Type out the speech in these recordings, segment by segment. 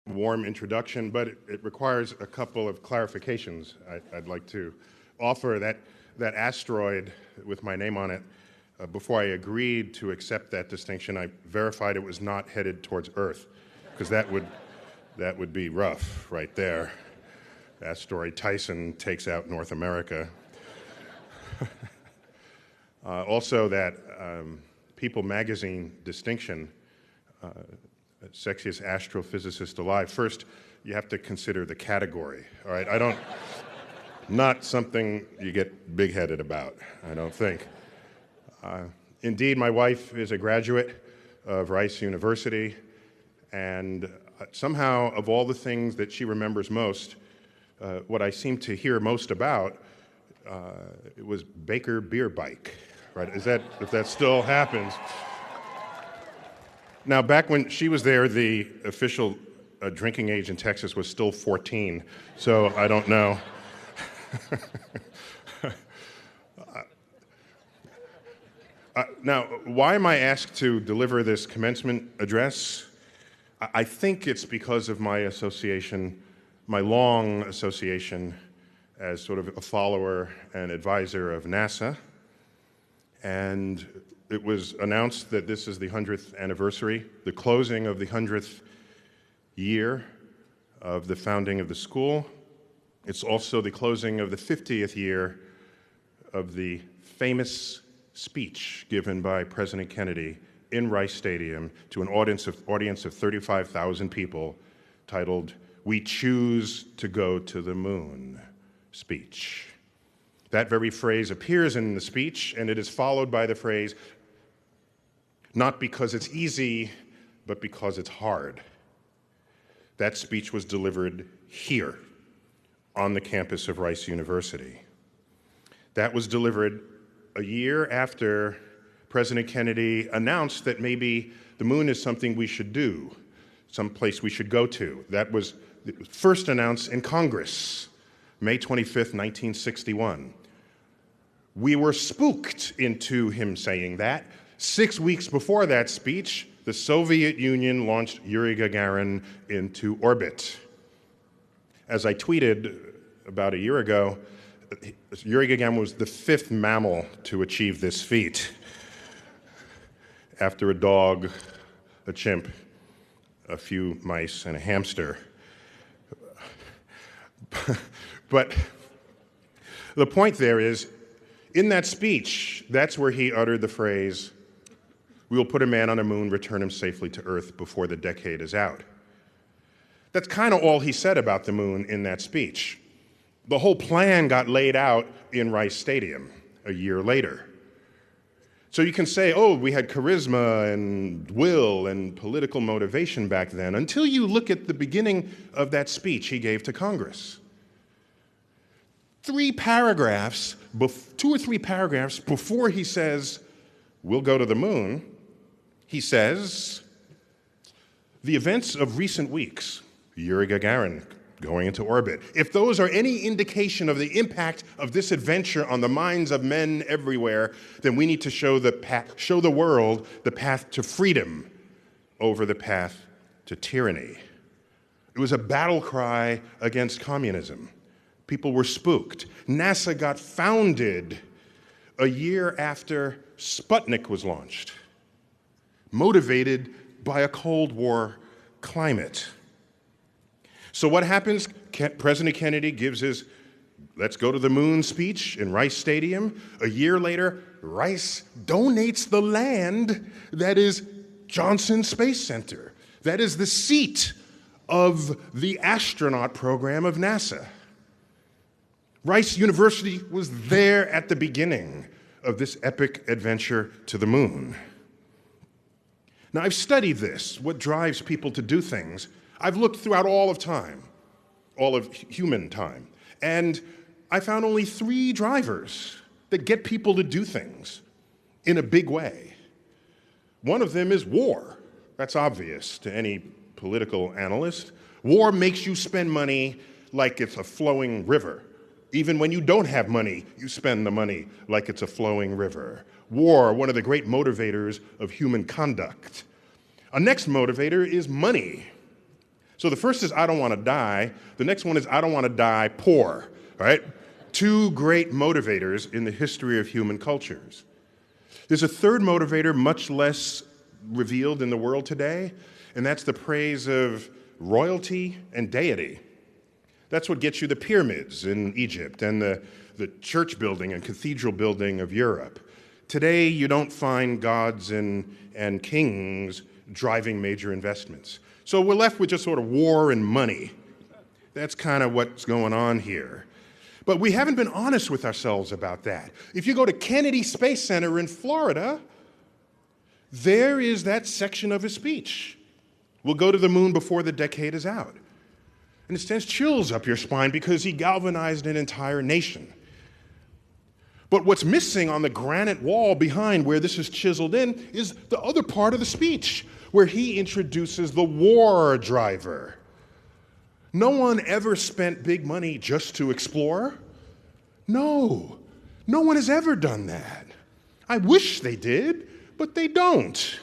warm introduction, but it requires a couple of clarifications. I'd like to offer that asteroid with my name on it. Before I agreed to accept that distinction, I verified it was not headed towards Earth, because that would be rough right there. Asteroid Tyson takes out North America. Also, that People magazine distinction, sexiest astrophysicist alive. First, you have to consider the category, all right? Not something you get big-headed about, I don't think. Indeed, my wife is a graduate of Rice University, and somehow, of all the things that she remembers most, what I seem to hear most about, it was Baker Beer Bike, right? If that still happens. Now, back when she was there, the official drinking age in Texas was still 14, so I don't know. Now, why am I asked to deliver this commencement address? I think it's because of my association, my long association as sort of a follower and advisor of NASA. And it was announced that this is the 100th anniversary, the closing of the 100th year of the founding of the school. It's also the closing of the 50th year of the famous speech given by President Kennedy in Rice Stadium to an audience of 35,000 people titled, "We Choose to Go to the Moon" speech. That very phrase appears in the speech, and it is followed by the phrase, "Not because it's easy, but because it's hard." That speech was delivered here on the campus of Rice University. That was delivered a year after President Kennedy announced that maybe the moon is something we should do, someplace we should go to. That was first announced in Congress, May 25th, 1961. We were spooked into him saying that. 6 weeks before that speech, the Soviet Union launched Yuri Gagarin into orbit. As I tweeted about a year ago, Yuri Gagarin was the 5th mammal to achieve this feat, after a dog, a chimp, a few mice, and a hamster. But the point there is, in that speech, that's where he uttered the phrase, "We will put a man on the moon, return him safely to Earth before the decade is out." That's kind of all he said about the moon in that speech. The whole plan got laid out in Rice Stadium a year later. So you can say, oh, we had charisma and will and political motivation back then, until you look at the beginning of that speech he gave to Congress. 2 or 3 paragraphs before he says, "We'll go to the moon," he says, "The events of recent weeks, Yuri Gagarin going into orbit, if those are any indication of the impact of this adventure on the minds of men everywhere, then we need to show the world the path to freedom over the path to tyranny." It was a battle cry against communism. People were spooked. NASA got founded a year after Sputnik was launched, motivated by a Cold War climate. So what happens? President Kennedy gives his "Let's go to the moon" speech in Rice Stadium. A year later, Rice donates the land that is Johnson Space Center. That is the seat of the astronaut program of NASA. Rice University was there at the beginning of this epic adventure to the moon. Now, I've studied this, what drives people to do things. I've looked throughout all of time, all of human time, and I found only 3 drivers that get people to do things in a big way. One of them is war. That's obvious to any political analyst. War makes you spend money like it's a flowing river. Even when you don't have money, you spend the money like it's a flowing river. War, one of the great motivators of human conduct. A next motivator is money. So the first is I don't want to die. The next one is I don't want to die poor, right? Two great motivators in the history of human cultures. There's a third motivator much less revealed in the world today, and that's the praise of royalty and deity. That's what gets you the pyramids in Egypt and the church building and cathedral building of Europe. Today, you don't find gods and kings driving major investments. So we're left with just sort of war and money. That's kind of what's going on here. But we haven't been honest with ourselves about that. If you go to Kennedy Space Center in Florida, there is that section of his speech. We'll go to the moon before the decade is out. And it sends chills up your spine because he galvanized an entire nation. But what's missing on the granite wall behind where this is chiseled in is the other part of the speech, where he introduces the war driver. No one ever spent big money just to explore. No one has ever done that. I wish they did, but they don't.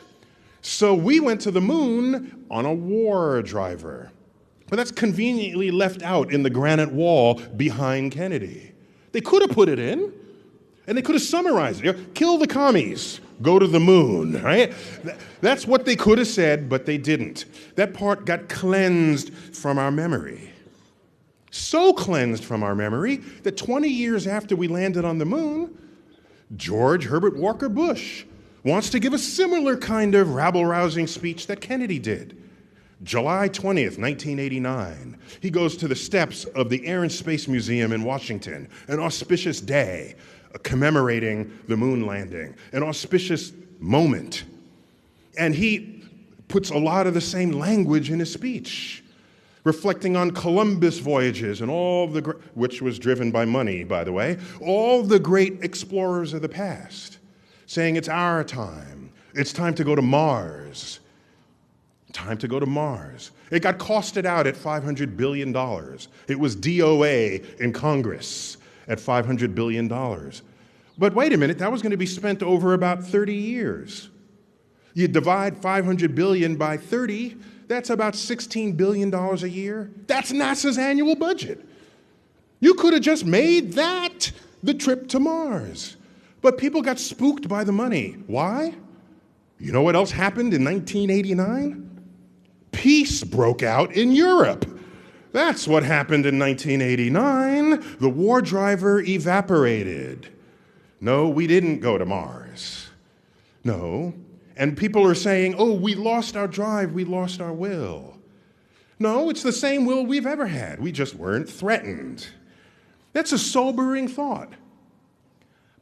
So we went to the moon on a war driver. But that's conveniently left out in the granite wall behind Kennedy. They could have put it in, and they could have summarized it. Kill the commies, go to the moon, right? That's what they could have said, but they didn't. That part got cleansed from our memory. So cleansed from our memory that 20 years after we landed on the moon, George Herbert Walker Bush wants to give a similar kind of rabble-rousing speech that Kennedy did. July 20th, 1989, he goes to the steps of the Air and Space Museum in Washington, an auspicious day commemorating the moon landing, an auspicious moment. And he puts a lot of the same language in his speech, reflecting on Columbus voyages and which was driven by money, by the way, all the great explorers of the past, saying it's our time. It's time to go to Mars. Time to go to Mars. It got costed out at $500 billion. It was DOA in Congress at $500 billion. But wait a minute, that was going to be spent over about 30 years. You divide $500 billion by 30, that's about $16 billion a year. That's NASA's annual budget. You could have just made that the trip to Mars. But people got spooked by the money. Why? You know what else happened in 1989? Peace broke out in Europe. That's what happened in 1989. The war driver evaporated. No, we didn't go to Mars. No. And people are saying, oh, we lost our drive, we lost our will. No, it's the same will we've ever had. We just weren't threatened. That's a sobering thought.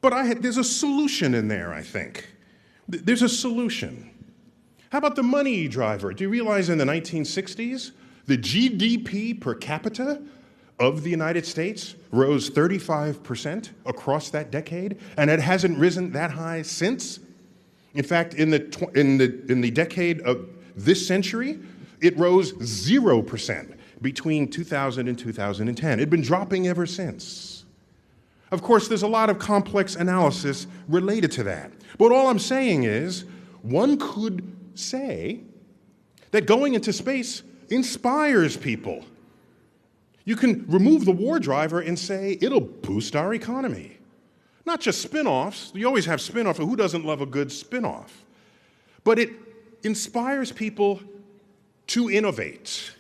But there's a solution in there, I think. There's a solution. How about the money driver? Do you realize in the 1960s, the GDP per capita of the United States rose 35% across that decade, and it hasn't risen that high since? In fact, in the decade of this century, it rose 0% between 2000 and 2010. It'd been dropping ever since. Of course, there's a lot of complex analysis related to that. But all I'm saying is, one could say that going into space inspires people. You can remove the war driver and say it'll boost our economy. Not just spin-offs. You always have spin-offs. Who doesn't love a good spin-off? But it inspires people to innovate.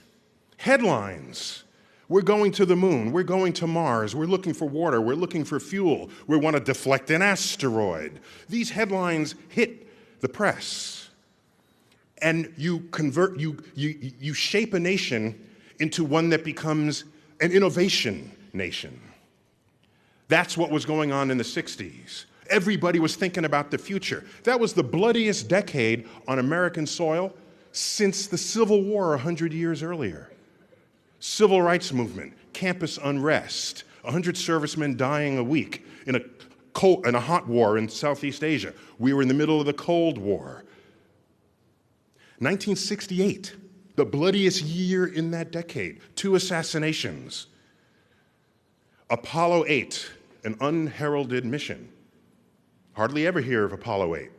Headlines. We're going to the moon. We're going to Mars. We're looking for water. We're looking for fuel. We want to deflect an asteroid. These headlines hit the press. And you shape a nation into one that becomes an innovation nation. That's what was going on in the 60s. Everybody was thinking about the future. That was the bloodiest decade on American soil since the Civil War 100 years earlier. Civil rights movement, campus unrest, 100 servicemen dying a week in a hot war in Southeast Asia. We were in the middle of the Cold War. 1968, the bloodiest year in that decade, 2 assassinations. Apollo 8, an unheralded mission. Hardly ever hear of Apollo 8.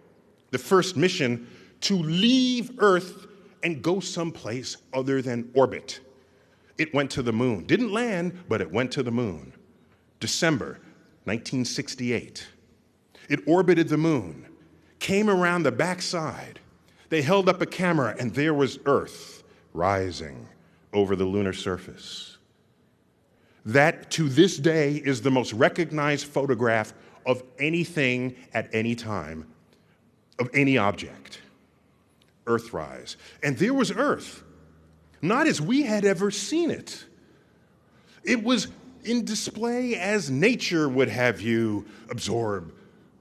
The first mission to leave Earth and go someplace other than orbit. It went to the moon. Didn't land, but it went to the moon. December 1968. It orbited the moon, came around the backside. They held up a camera, and there was Earth rising over the lunar surface. That, to this day, is the most recognized photograph of anything at any time, of any object. Earthrise. And there was Earth, not as we had ever seen it. It was in display as nature would have you absorb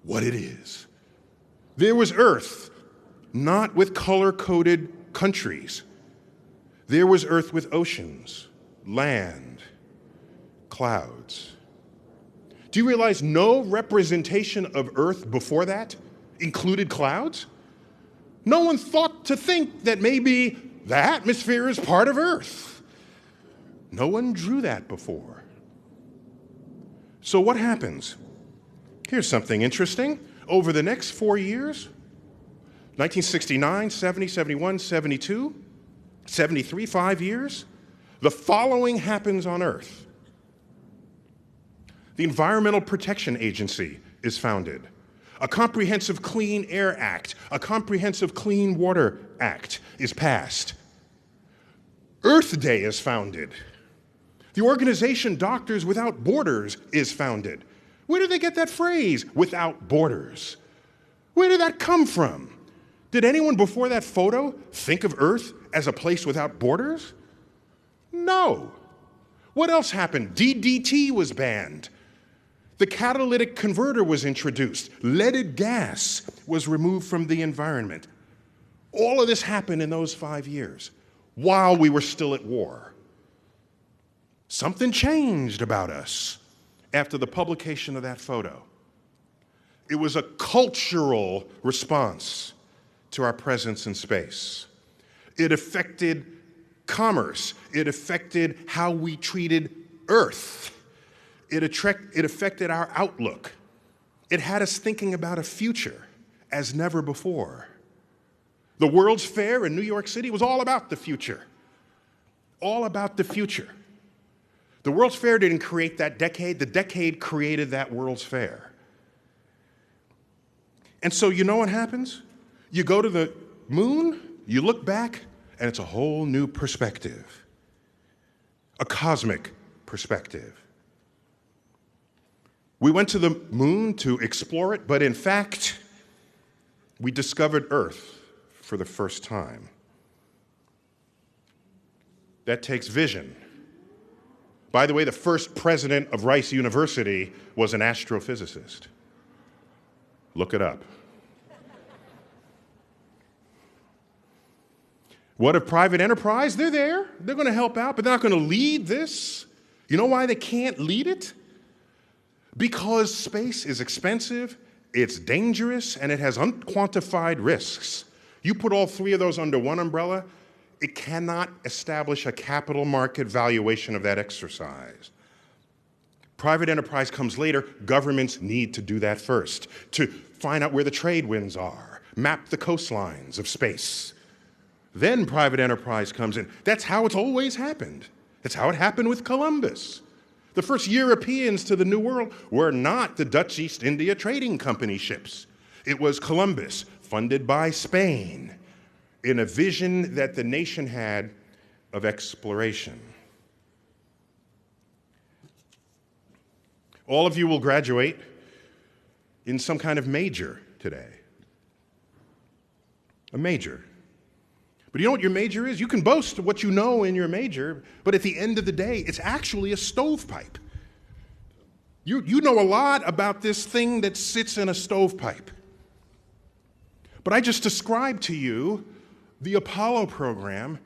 what it is. There was Earth, not with color-coded countries. There was Earth with oceans, land, clouds. Do you realize no representation of Earth before that included clouds? No one thought to think that maybe the atmosphere is part of Earth. No one drew that before. So what happens? Here's something interesting. Over the next 4 years, 1969, 70, 71, 72, 73, 5 years, the following happens on Earth. The Environmental Protection Agency is founded. A Comprehensive Clean Air Act, a Comprehensive Clean Water Act is passed. Earth Day is founded. The organization Doctors Without Borders is founded. Where did they get that phrase, without borders? Where did that come from? Did anyone before that photo think of Earth as a place without borders? No. What else happened? DDT was banned. The catalytic converter was introduced. Leaded gas was removed from the environment. All of this happened in those 5 years while we were still at war. Something changed about us after the publication of that photo. It was a cultural response to our presence in space. It affected commerce. It affected how we treated Earth. It affected our outlook. It had us thinking about a future as never before. The World's Fair in New York City was all about the future. All about the future. The World's Fair didn't create that decade. The decade created that World's Fair. And so you know what happens? You go to the moon, you look back, and it's a whole new perspective. A cosmic perspective. We went to the moon to explore it, but in fact, we discovered Earth for the first time. That takes vision. By the way, the first president of Rice University was an astrophysicist. Look it up. What of private enterprise? They're there. They're going to help out, but they're not going to lead this. You know why they can't lead it? Because space is expensive, it's dangerous, and it has unquantified risks. You put all three of those under one umbrella, it cannot establish a capital market valuation of that exercise. Private enterprise comes later. Governments need to do that first, to find out where the trade winds are, map the coastlines of space. Then private enterprise comes in. That's how it's always happened. That's how it happened with Columbus. The first Europeans to the New World were not the Dutch East India Trading Company ships. It was Columbus, funded by Spain, in a vision that the nation had of exploration. All of you will graduate in some kind of major today. A major. But you know what your major is? You can boast what you know in your major, but at the end of the day, it's actually a stovepipe. You know a lot about this thing that sits in a stovepipe. But I just described to you the Apollo program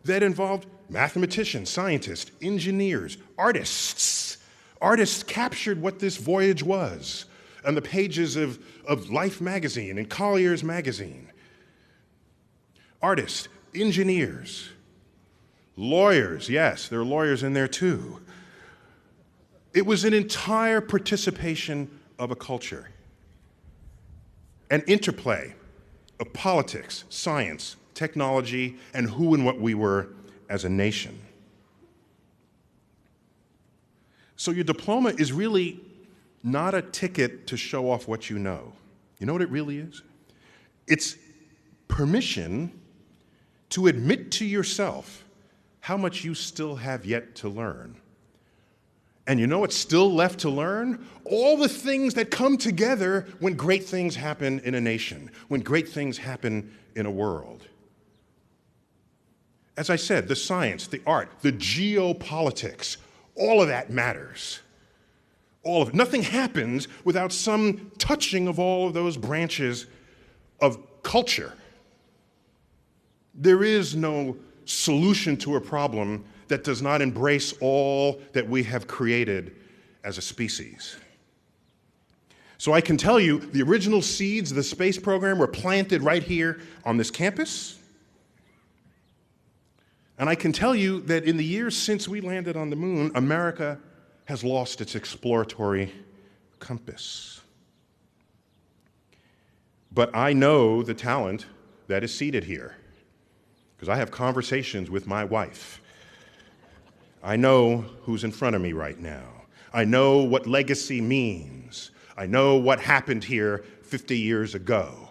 that involved mathematicians, scientists, engineers, artists. Artists captured what this voyage was on the pages of Life magazine and Collier's magazine. Artists, engineers, lawyers, yes, there are lawyers in there too. It was an entire participation of a culture, an interplay of politics, science, technology, and who and what we were as a nation. So your diploma is really not a ticket to show off what you know. You know what it really is? It's permission to admit to yourself how much you still have yet to learn. And you know what's still left to learn? All the things that come together when great things happen in a nation, when great things happen in a world. As I said, the science, the art, the geopolitics, all of that matters. All of it. Nothing happens without some touching of all of those branches of culture. There is no solution to a problem that does not embrace all that we have created as a species. So I can tell you the original seeds of the space program were planted right here on this campus. And I can tell you that in the years since we landed on the moon, America has lost its exploratory compass. But I know the talent that is seated here, because I have conversations with my wife. I know who's in front of me right now. I know what legacy means. I know what happened here 50 years ago.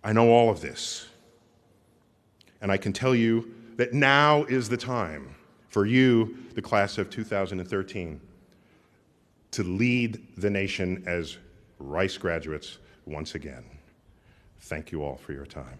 I know all of this. And I can tell you that now is the time for you, the class of 2013, to lead the nation as Rice graduates once again. Thank you all for your time.